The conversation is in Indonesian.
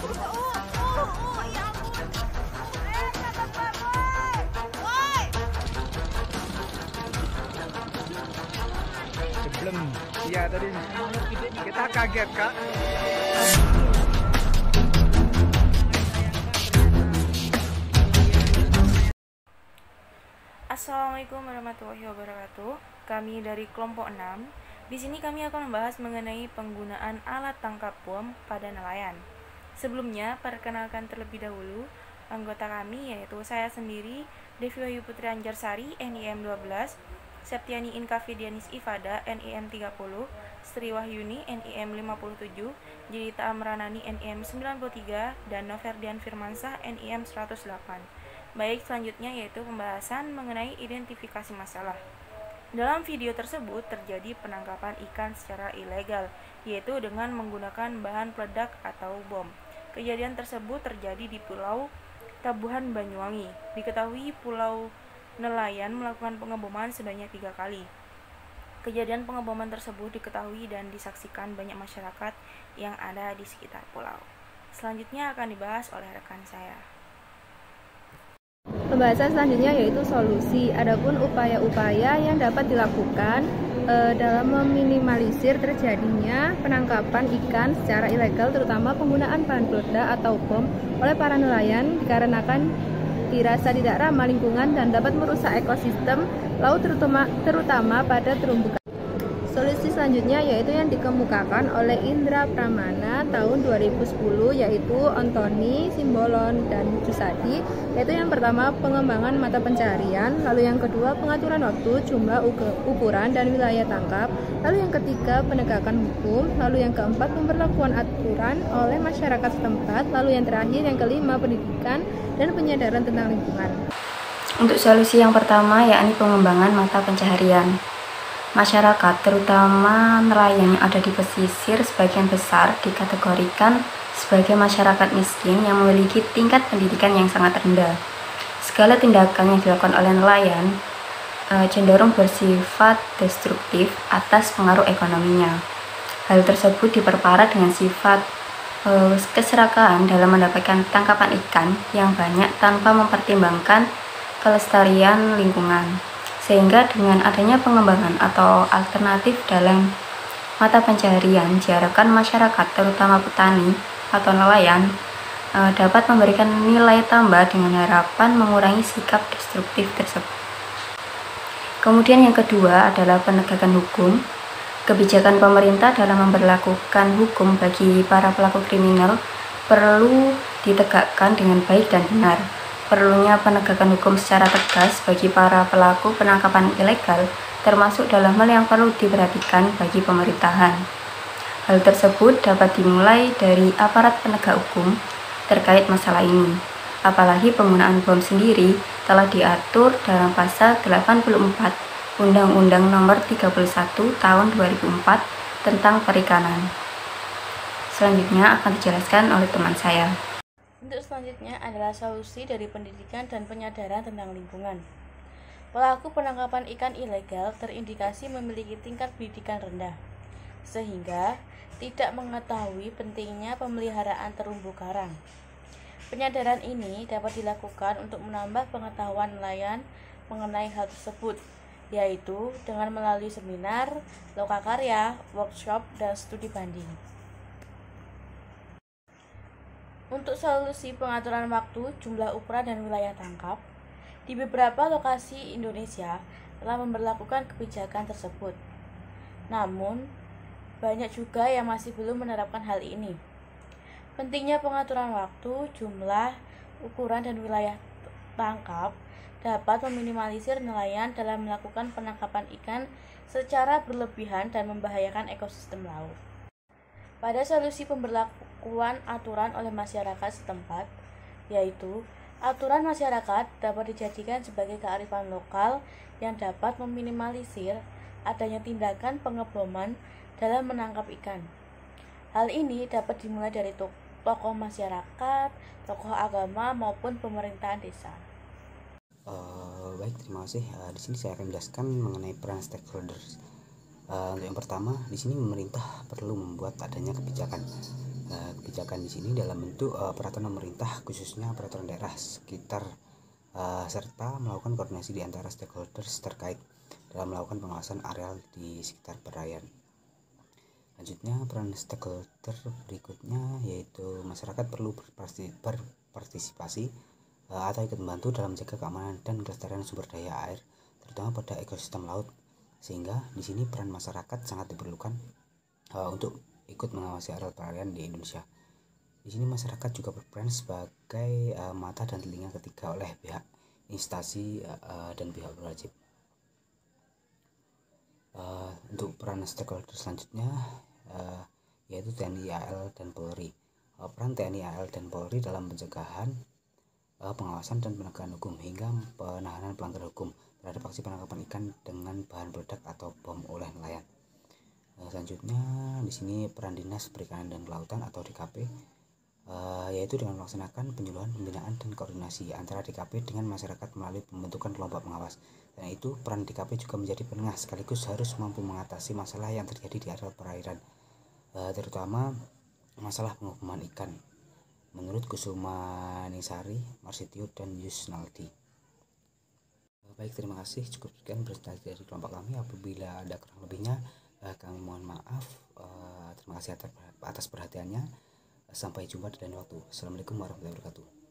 Ya ampun. Bapak boy. Sebelum iya tadi kita kaget kak. Assalamualaikum warahmatullahi wabarakatuh. Kami dari kelompok 6. Di sini kami akan membahas mengenai penggunaan alat tangkap bom pada nelayan. Sebelumnya, perkenalkan terlebih dahulu anggota kami, yaitu saya sendiri, Devi Wahyu Putri Anjarsari, NIM 12, Septiani Inka Fidianis Ifada, NIM 30, Sri Wahyuni, NIM 57, Jilita Amranani, NIM 93, dan Noverdian Firmansah, NIM 108. Baik, selanjutnya yaitu pembahasan mengenai identifikasi masalah. Dalam video tersebut terjadi penangkapan ikan secara ilegal, yaitu dengan menggunakan bahan peledak atau bom. Kejadian tersebut terjadi di Pulau Tabuhan, Banyuwangi. Diketahui Pulau nelayan melakukan pengeboman sebanyak 3 kali. Kejadian pengeboman tersebut diketahui dan disaksikan banyak masyarakat yang ada di sekitar pulau. Selanjutnya akan dibahas oleh rekan saya. Pembahasan selanjutnya yaitu solusi. Adapun upaya-upaya yang dapat dilakukan dalam meminimalisir terjadinya penangkapan ikan secara ilegal, terutama penggunaan bahan peledak atau bom oleh para nelayan, dikarenakan dirasa tidak ramah lingkungan dan dapat merusak ekosistem laut, terutama pada terumbu karang. Solusi selanjutnya yaitu yang dikemukakan oleh Indra Pramana tahun 2010, yaitu Antoni Simbolon dan Jusadi, yaitu yang pertama pengembangan mata pencarian, lalu yang kedua pengaturan waktu, jumlah, ukuran, dan wilayah tangkap, lalu yang ketiga penegakan hukum, lalu yang keempat pemberlakuan aturan oleh masyarakat setempat, lalu yang terakhir yang kelima pendidikan dan penyadaran tentang lingkungan. Untuk solusi yang pertama yakni pengembangan mata pencaharian. Masyarakat, terutama nelayan yang ada di pesisir, sebagian besar dikategorikan sebagai masyarakat miskin yang memiliki tingkat pendidikan yang sangat rendah. Segala tindakan yang dilakukan oleh nelayan cenderung bersifat destruktif atas pengaruh ekonominya. Hal tersebut diperparah dengan sifat keserakahan dalam mendapatkan tangkapan ikan yang banyak tanpa mempertimbangkan kelestarian lingkungan. Sehingga dengan adanya pengembangan atau alternatif dalam mata pencaharian, diharapkan masyarakat, terutama petani atau nelayan, dapat memberikan nilai tambah dengan harapan mengurangi sikap destruktif tersebut. Kemudian yang kedua adalah penegakan hukum. Kebijakan pemerintah dalam memberlakukan hukum bagi para pelaku kriminal perlu ditegakkan dengan baik dan benar. Perlunya penegakan hukum secara tegas bagi para pelaku penangkapan ilegal termasuk dalam hal yang perlu diperhatikan bagi pemerintahan. Hal tersebut dapat dimulai dari aparat penegak hukum terkait masalah ini. Apalagi penggunaan bom sendiri telah diatur dalam pasal 84 Undang-Undang Nomor 31 Tahun 2004 tentang Perikanan. Selanjutnya akan dijelaskan oleh teman saya. Untuk selanjutnya adalah solusi dari pendidikan dan penyadaran tentang lingkungan. Pelaku penangkapan ikan ilegal terindikasi memiliki tingkat pendidikan rendah, sehingga tidak mengetahui pentingnya pemeliharaan terumbu karang. Penyadaran ini dapat dilakukan untuk menambah pengetahuan nelayan mengenai hal tersebut, yaitu dengan melalui seminar, lokakarya, workshop, dan studi banding. Untuk solusi pengaturan waktu, jumlah, ukuran, dan wilayah tangkap, di beberapa lokasi Indonesia telah memberlakukan kebijakan tersebut. Namun, banyak juga yang masih belum menerapkan hal ini. Pentingnya pengaturan waktu, jumlah, ukuran, dan wilayah tangkap dapat meminimalisir nelayan dalam melakukan penangkapan ikan secara berlebihan dan membahayakan ekosistem laut. Pada solusi pemberlakuan aturan oleh masyarakat setempat, yaitu aturan masyarakat dapat dijadikan sebagai kearifan lokal yang dapat meminimalisir adanya tindakan pengeboman dalam menangkap ikan. Hal ini dapat dimulai dari tokoh masyarakat, tokoh agama, maupun pemerintahan desa. Baik, terima kasih. Di sini saya akan menjelaskan mengenai peran stakeholders. Untuk yang pertama, di sini pemerintah perlu membuat adanya kebijakan Kebijakan di sini dalam bentuk peraturan pemerintah, khususnya peraturan daerah sekitar, serta melakukan koordinasi di antara stakeholders terkait dalam melakukan pengawasan areal di sekitar perairan. Selanjutnya, peran stakeholder berikutnya yaitu masyarakat perlu berpartisipasi atau ikut membantu dalam menjaga keamanan dan kelestarian sumber daya air, terutama pada ekosistem laut. Sehingga di sini peran masyarakat sangat diperlukan untuk ikut mengawasi areal perairan di Indonesia. Di sini masyarakat juga berperan sebagai mata dan telinga ketiga oleh pihak instansi dan pihak berwajib. Untuk peran stakeholder selanjutnya yaitu TNI AL dan Polri. Peran TNI AL dan Polri dalam pencegahan, pengawasan dan penegakan hukum hingga penahanan pelanggar hukum terhadap aksi penangkapan ikan dengan bahan peledak atau bom oleh nelayan. Selanjutnya di sini peran Dinas Perikanan dan Kelautan atau DKP, yaitu dengan melaksanakan penyuluhan, pembinaan dan koordinasi antara DKP dengan masyarakat melalui pembentukan kelompok pengawas. Dan itu peran DKP juga menjadi penengah sekaligus harus mampu mengatasi masalah yang terjadi di areal perairan, terutama masalah penghukuman ikan menurut Kusuma Nisari, Marsitio dan Yusnaldi. Baik, terima kasih. Cukup sekian presentasi dari kelompok kami. Apabila ada kurang lebihnya, kami mohon maaf. Terima kasih atas perhatiannya. Sampai jumpa di lain waktu. Assalamualaikum warahmatullahi wabarakatuh.